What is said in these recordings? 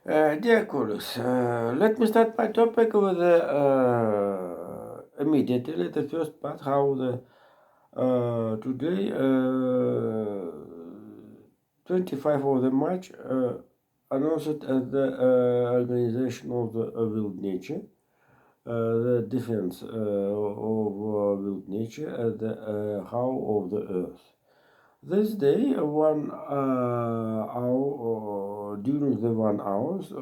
Dear colleagues, let me start my topic with immediately the first part how the today 25 of the March announced at the Organization of the Wild Nature the defense of wild nature at the how of the earth. This day, one hour during the 1 hours,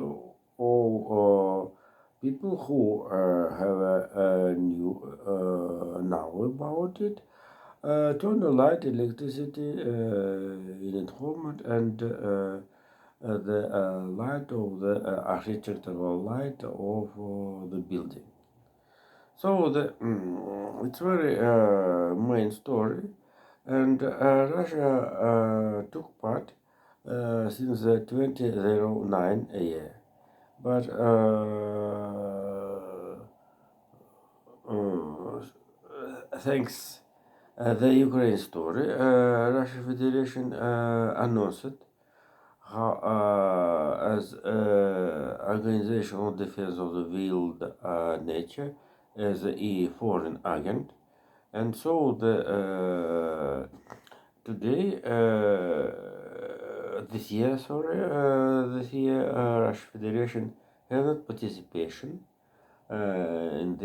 all people who have knew now about it turn the light, electricity in enrollment, and the light of the architectural light of the building. So it's very main story, and Russia took part since 2009 a year. But thanks the Ukraine story, Russia Federation announced how, as Organization of Defense of the Wild Nature as a foreign agent, and so the today this year Russian Federation has not participation in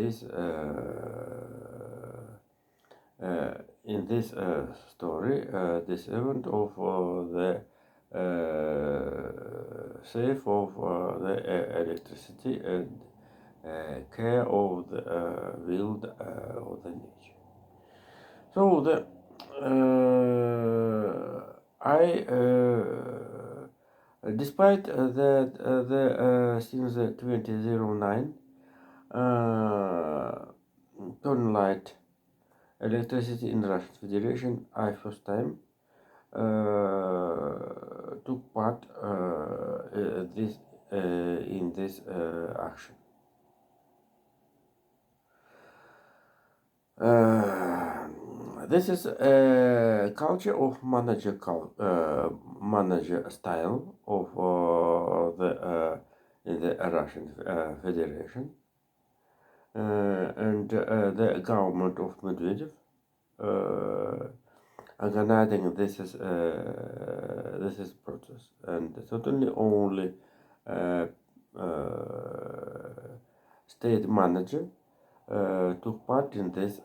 this story, this event of the save of the electricity and care of the wild of the nature. So the I despite that the since 2009 light electricity in Russian Federation, I first time took part this in this action. This is a culture of manager style of the in the Russian Federation, and the government of Medvedev organizing this is process, and certainly only uh, state manager took part in this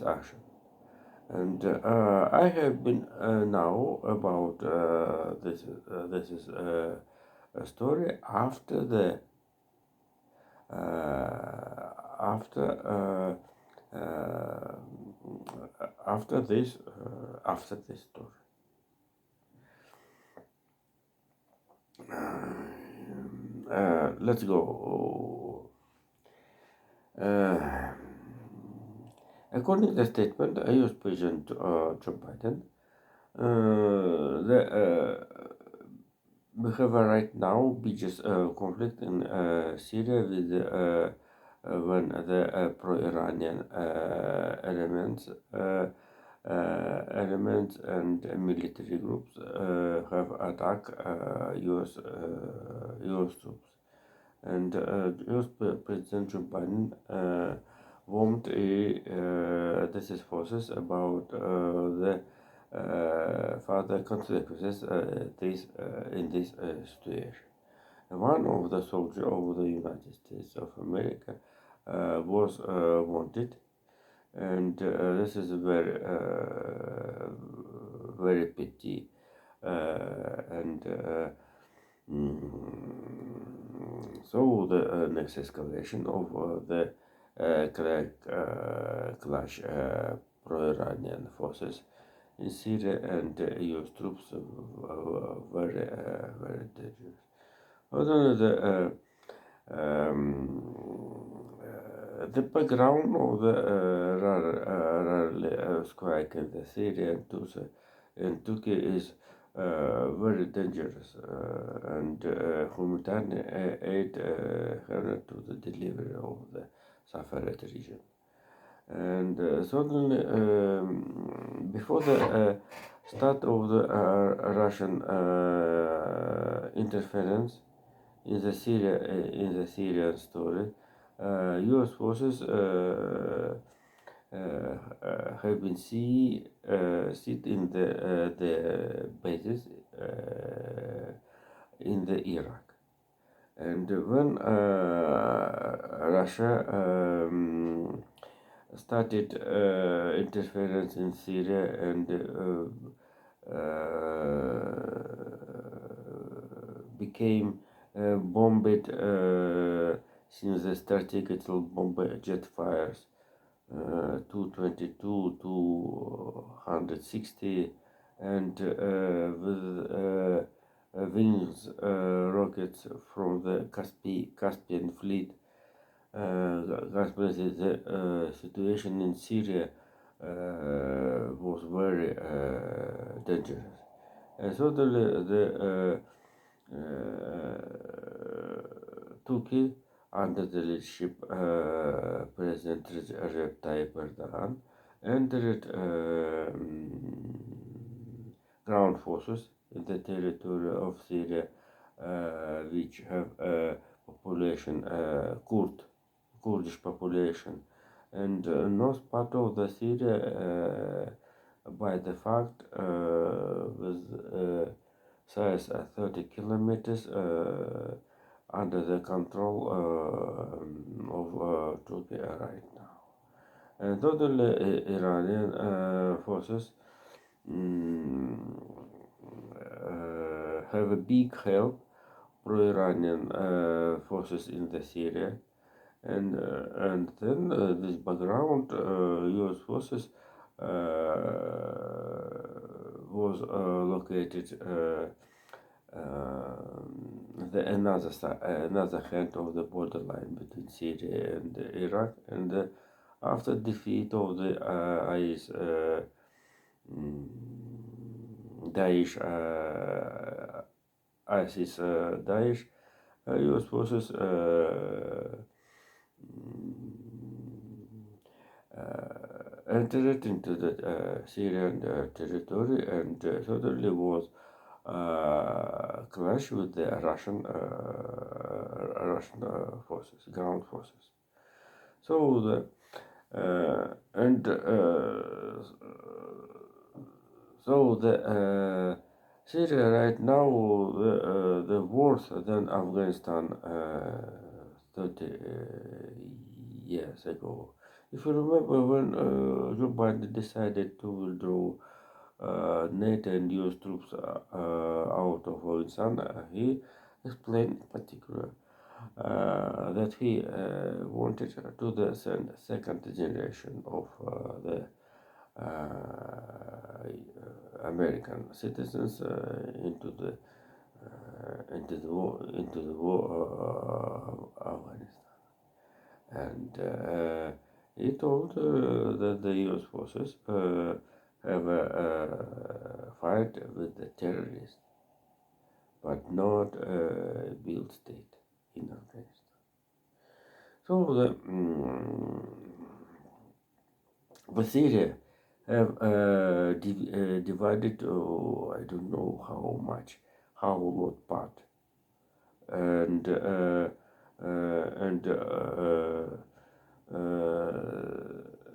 action. And I have been now about this is a story after the after after this story. Let's go. According to the statement, US President Joe Biden, we have right now biggest conflict in Syria with when the pro-Iranian elements and military groups have attacked US troops. And US President Joe Biden warned this forces about the further consequences in this situation. One of the soldiers of the United States of America was wanted, and this is very pity and so the next escalation of the clash pro-Iranian forces in Syria and US troops very dangerous. Although the background of the rarely earthquake in the Syria and Turkey is very dangerous, and humanitarian aid helped to the delivery of the suffered region. And certainly before the start of the Russian interference in the Syrian story. U.S. forces have been sit in the bases in the Iraq, and when Russia started interference in Syria and became bombed since the strategical bomb jet fires 222 to 160 and with wings rockets from the Caspian fleet. The situation in Syria was very dangerous. And so the Turkey, under the leadership President Recep Tayyip Erdogan, entered ground forces in the territory of Syria, which have a population, Kurdish population, and north part of the Syria, by the fact, with size 30 kilometers under the control of Turkey right now. And totally Iranian forces have a big help pro-Iranian forces in the Syria, and then this background U.S. forces was located another hand of the borderline between Syria and Iraq, and after defeat of the IS, Daesh, ISIS, Daesh, U.S. forces entered into the Syrian territory and totally was clash with the Russian forces, ground forces. So the Syria right now the worse than Afghanistan 30 years ago. If you remember when Joe Biden decided to withdraw NATO and US troops out of Afghanistan, he explained in particular that he wanted to the second generation of the American citizens into the war Afghanistan, and he told that the U.S. forces have a fight with the terrorists, but not build state in Afghanistan. So the Syria have divided, I don't know how much, how what part, and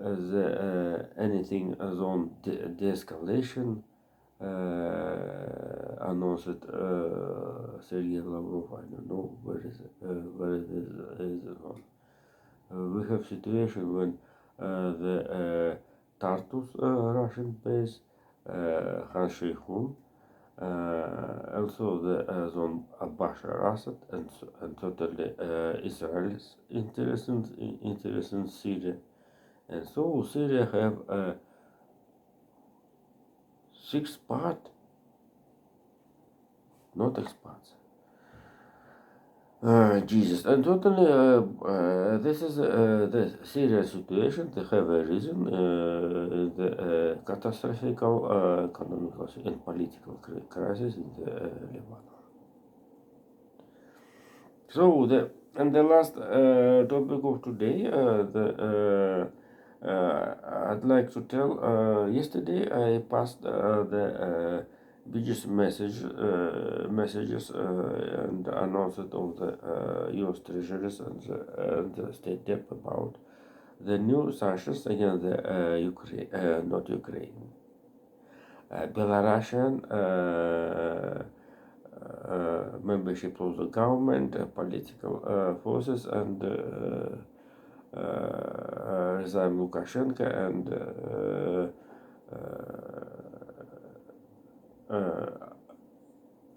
as anything as on de-escalation announced Sergei Lavrov. I don't know where is it on. We have situation when the Tartus Russian base, Khan Shaykhun, also the zone Bashar Assad, and totally Israel's interest in Syria, and so Syria have 6 part, not expands. Jesus, and totally, this is the serious situation. They have a reason, the catastrophical economical and political crisis in the Lebanon. So the last topic of today, the I'd like to tell. Yesterday, I passed the biggest messages and announced of the U.S. Treasuries and the State Dep about the new sanctions against the Ukraine, not Ukraine, Belarusian membership of the government, political forces, and Rezaim Lukashenko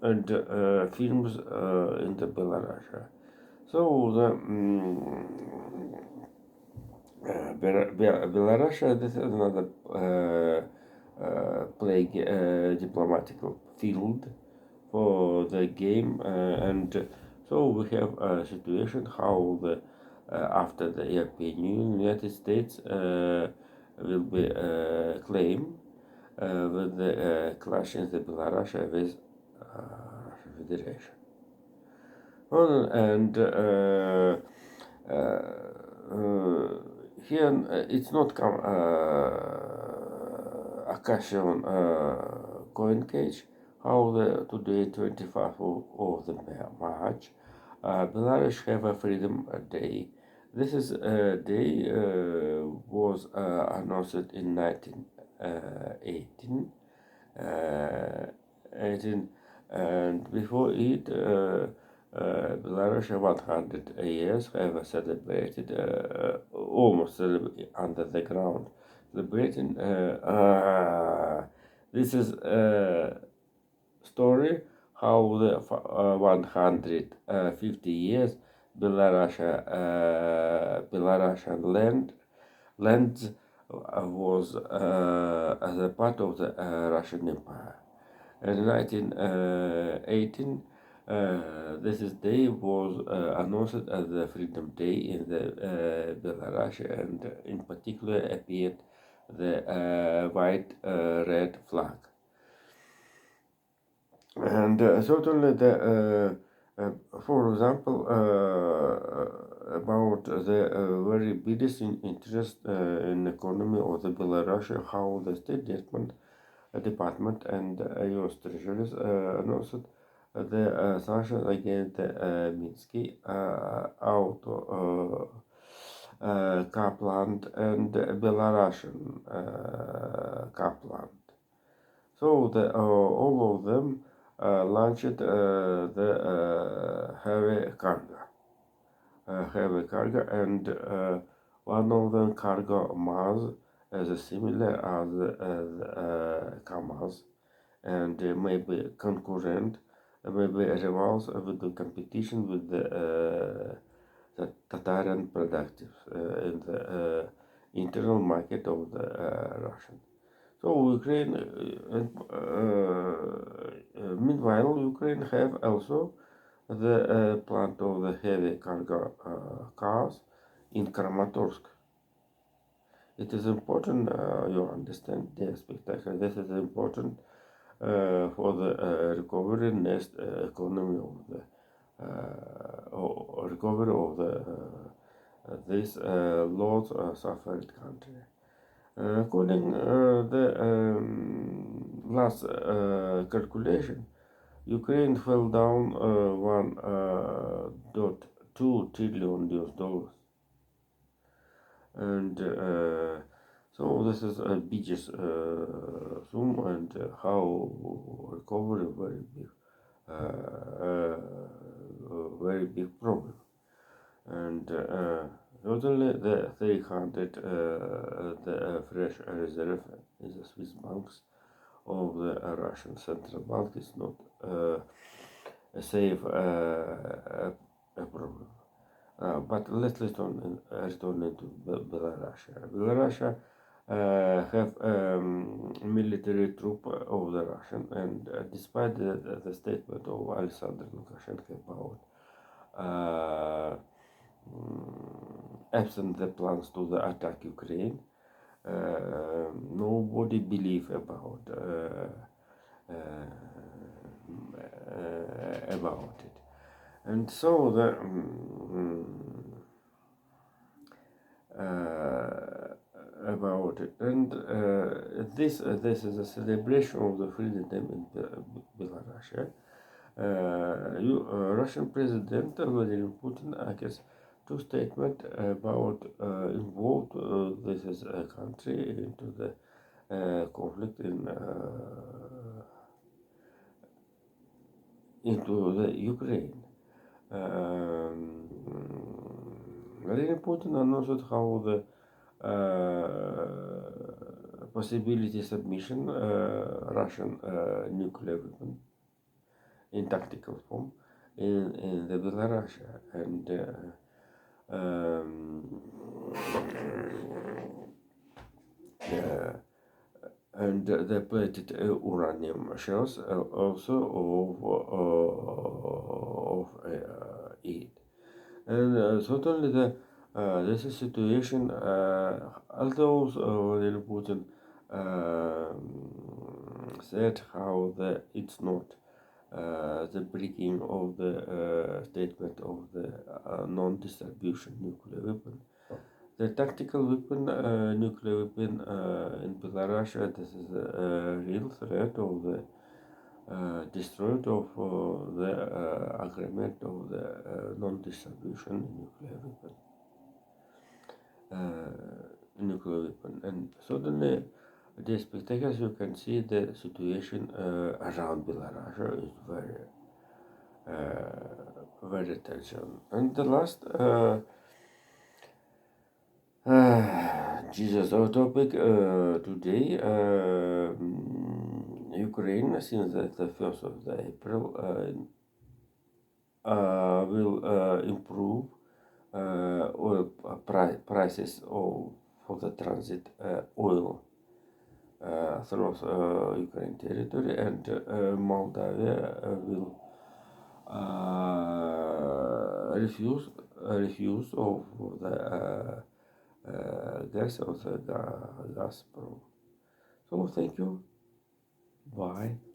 and films in the Belarus. So the Belarus, this is another diplomatic field for the game, and so we have a situation how the after the European Union, United States will be claim with the clash in the Belarus with Russian Federation. And here it's not come occasion coin cage how the today 25th of the March Belarus have a freedom day. This is day was announced in 1918 and before it Belarus 100 years have celebrated almost under the ground celebrating this is story how the 150 years Belarusian lands was as a part of the Russian Empire. In 1918, this day was announced as the Freedom Day in the Belarus, and in particular appeared the white red flag. And certainly the for example about the very biggest interest in economy of the Belarus, how the State Department and U.S. Treasuries announced the sanctions against Minsky Auto car plant and Belarusian car plant. So the all of them launched the heavy cargo, and one of them cargo MAZ is similar as KAMAZ, and maybe concurrent, maybe rivals with the competition with the Tatarian productive in the internal market of the Russian. So Ukraine, meanwhile, Ukraine have also the plant of the heavy cargo cars in Kramatorsk. It is important, you understand the spectacle. This is important for the recovery next economy of the recovery of the this loss suffered country. According the last calculation, Ukraine fell down $1.2 trillion US, and so this is a biggest sum, and how recovery very big problem, and totally the 300 the fresh reserve in the Swiss banks of the Russian central bank is not a safe problem. But let's return to Belarus. Belarus have military troop of the Russian, and despite the statement of Alexander Lukashenko about absent the plans to the attack Ukraine, nobody believe about it, and so about it. And this is a celebration of the freedom in Belarus. Russian President Vladimir Putin, I guess, two statements about involved this is a country into the conflict into the Ukraine. Vladimir Putin announced how the possibility submission Russian nuclear weapon in tactical form in the Belarus um, uh, and depleted uranium shells also of it. And certainly this is situation, although Vladimir Putin said how it's not the breaking of the statement of the non-distribution nuclear weapon. The tactical weapon, nuclear weapon in Belarus, this is a real threat of the destroyed of the agreement of the non-distribution nuclear weapon. And suddenly, the spectators, you can see the situation around Belarus is very tension. And the last Jesus, our topic today, Ukraine, since the 1st of April, will improve oil prices for the transit oil through Ukraine territory, and Moldavia will refuse of the gas of the Gazprom. So thank you. Bye.